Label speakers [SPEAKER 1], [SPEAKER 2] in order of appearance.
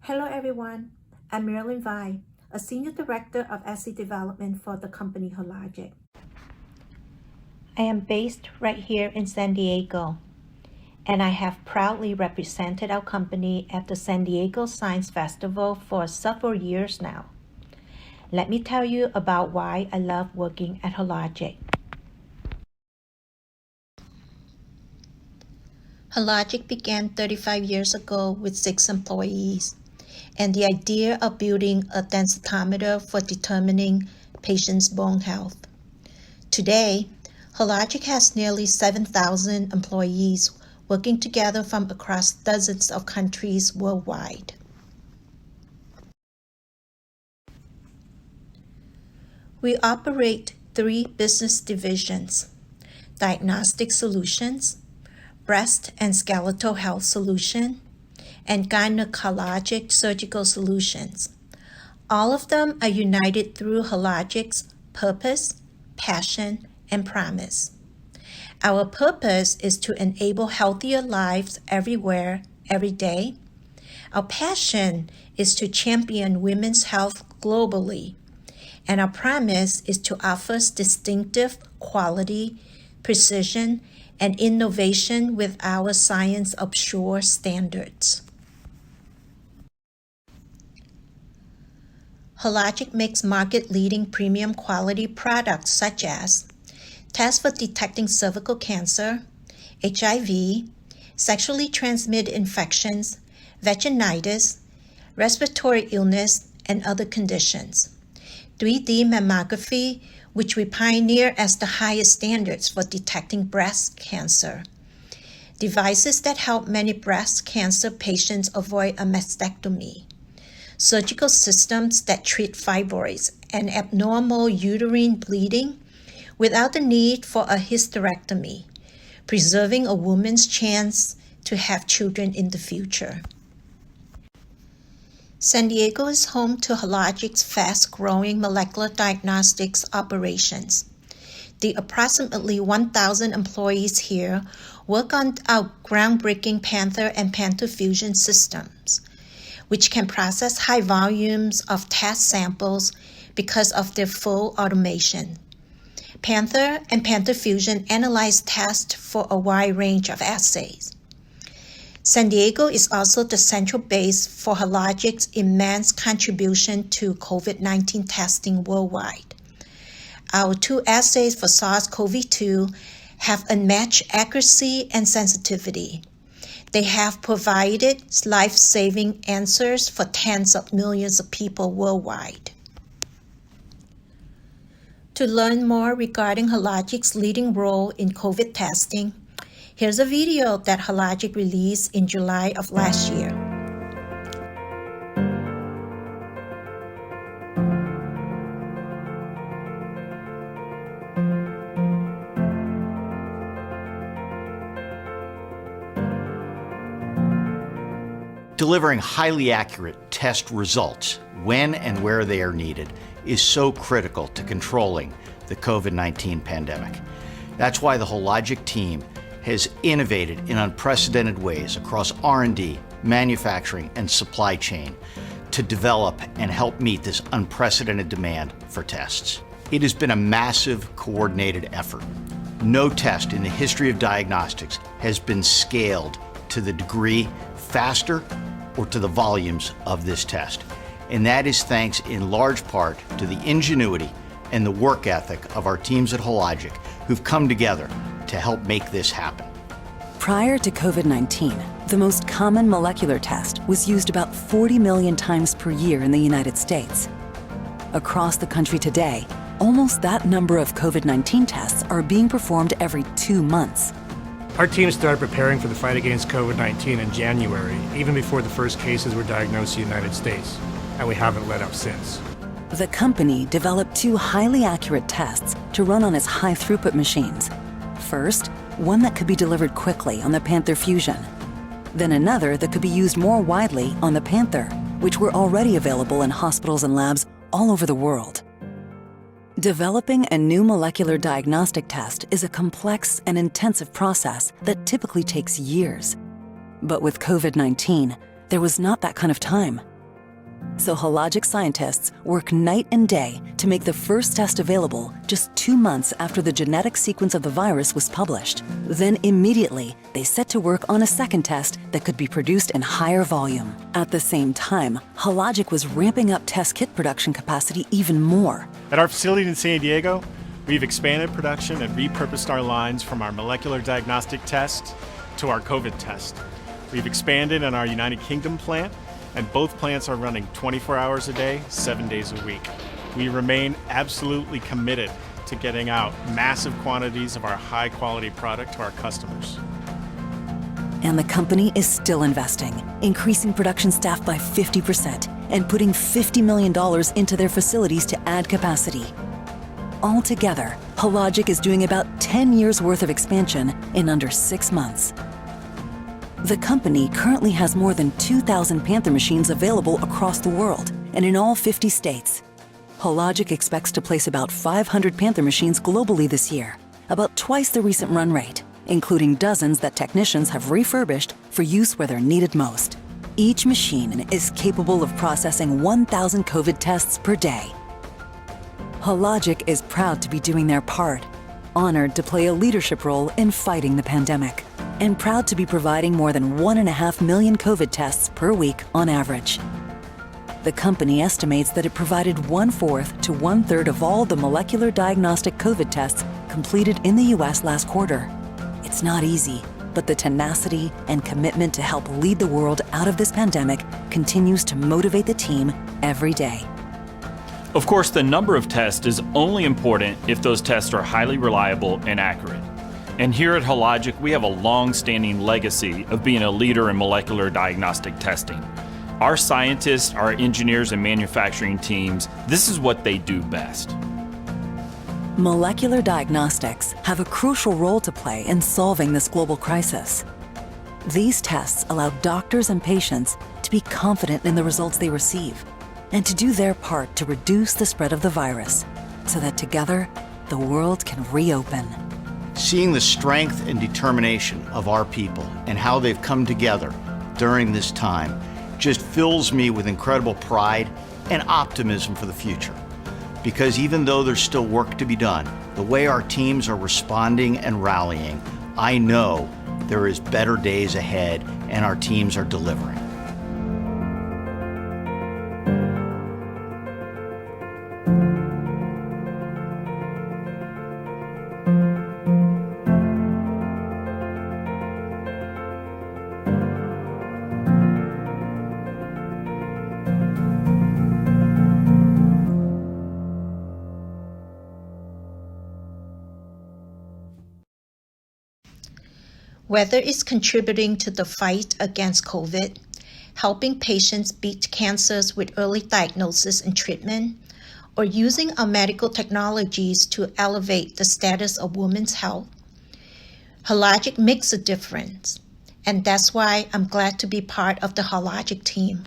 [SPEAKER 1] Hello everyone, I'm Marilyn Vai, a Senior Director of Assay Development for the company Hologic. I am based right here in San Diego, and I have proudly represented our company at the San Diego Science Festival for several years now. Let me tell you about why I love working at Hologic. Hologic began 35 years ago with 6 employees, and the idea of building a densitometer for determining patients' bone health. Today, Hologic has nearly 7,000 employees working together from across dozens of countries worldwide. We operate 3 business divisions: Diagnostic Solutions, Breast and Skeletal Health Solution, and Gynecologic Surgical Solutions. All of them are united through Hologic's purpose, passion, and promise. Our purpose is to enable healthier lives everywhere, every day. Our passion is to champion women's health globally. And our promise is to offer distinctive quality, precision, and innovation with our science of sure standards. Hologic makes market-leading premium quality products such as tests for detecting cervical cancer, HIV, sexually transmitted infections, vaginitis, respiratory illness, and other conditions. 3D mammography, which we pioneer as the highest standards for detecting breast cancer. Devices that help many breast cancer patients avoid a mastectomy. Surgical systems that treat fibroids and abnormal uterine bleeding without the need for a hysterectomy, preserving a woman's chance to have children in the future. San Diego is home to Hologic's fast-growing molecular diagnostics operations. The approximately 1,000 employees here work on our groundbreaking Panther and Panther Fusion systems, which can process high volumes of test samples because of their full automation. Panther and Panther Fusion analyze tests for a wide range of assays. San Diego is also the central base for Hologic's immense contribution to COVID-19 testing worldwide. Our 2 assays for SARS-CoV-2 have unmatched accuracy and sensitivity. They have provided life-saving answers for tens of millions of people worldwide. To learn more regarding Hologic's leading role in COVID testing, here's a video that Hologic released in July of last year.
[SPEAKER 2] Delivering highly accurate test results when and where they are needed is so critical to controlling the COVID-19 pandemic. That's why the Hologic team has innovated in unprecedented ways across R&D, manufacturing, and supply chain to develop and help meet this unprecedented demand for tests. It has been a massive, coordinated effort. No test in the history of diagnostics has been scaled to the degree faster or to the volumes of this test. And that is thanks in large part to the ingenuity and the work ethic of our teams at Hologic who've come together to help make this happen.
[SPEAKER 3] Prior to COVID-19, the most common molecular test was used about 40 million times per year in the United States. Across the country today, almost that number of COVID-19 tests are being performed every 2 months.
[SPEAKER 4] Our team started preparing for the fight against COVID-19 in January, even before the first cases were diagnosed in the United States, and we haven't let up since.
[SPEAKER 3] The company developed 2 highly accurate tests to run on its high-throughput machines. First, one that could be delivered quickly on the Panther Fusion. Then another that could be used more widely on the Panther, which were already available in hospitals and labs all over the world. Developing a new molecular diagnostic test is a complex and intensive process that typically takes years. But with COVID-19, there was not that kind of time. So Hologic scientists work night and day to make the first test available just 2 months after the genetic sequence of the virus was published. Then immediately, they set to work on a second test that could be produced in higher volume. At the same time, Hologic was ramping up test kit production capacity even more.
[SPEAKER 4] At our facility in San Diego, we've expanded production and repurposed our lines from our molecular diagnostic test to our COVID test. We've expanded in our United Kingdom plant, and both plants are running 24 hours a day, 7 days a week. We remain absolutely committed to getting out massive quantities of our high-quality product to our customers.
[SPEAKER 3] And the company is still investing, increasing production staff by 50% and putting $50 million into their facilities to add capacity. Altogether, Hologic is doing about 10 years' worth of expansion in under 6 months. The company currently has more than 2,000 Panther machines available across the world and in all 50 states. Hologic expects to place about 500 Panther machines globally this year, about twice the recent run rate, including dozens that technicians have refurbished for use where they're needed most. Each machine is capable of processing 1,000 COVID tests per day. Hologic is proud to be doing their part, honored to play a leadership role in fighting the pandemic, and proud to be providing more than 1.5 million COVID tests per week on average. The company estimates that it provided 1/4 to 1/3 of all the molecular diagnostic COVID tests completed in the US last quarter. It's not easy, but the tenacity and commitment to help lead the world out of this pandemic continues to motivate the team every day.
[SPEAKER 5] Of course, the number of tests is only important if those tests are highly reliable and accurate. And here at Hologic, we have a long-standing legacy of being a leader in molecular diagnostic testing. Our scientists, our engineers, and manufacturing teams, this is what they do best.
[SPEAKER 3] Molecular diagnostics have a crucial role to play in solving this global crisis. These tests allow doctors and patients to be confident in the results they receive and to do their part to reduce the spread of the virus so that together, the world can reopen.
[SPEAKER 2] Seeing the strength and determination of our people and how they've come together during this time just fills me with incredible pride and optimism for the future. Because even though there's still work to be done, the way our teams are responding and rallying, I know there is better days ahead and our teams are delivering.
[SPEAKER 1] Whether it's contributing to the fight against COVID, helping patients beat cancers with early diagnosis and treatment, or using our medical technologies to elevate the status of women's health, Hologic makes a difference. And that's why I'm glad to be part of the Hologic team.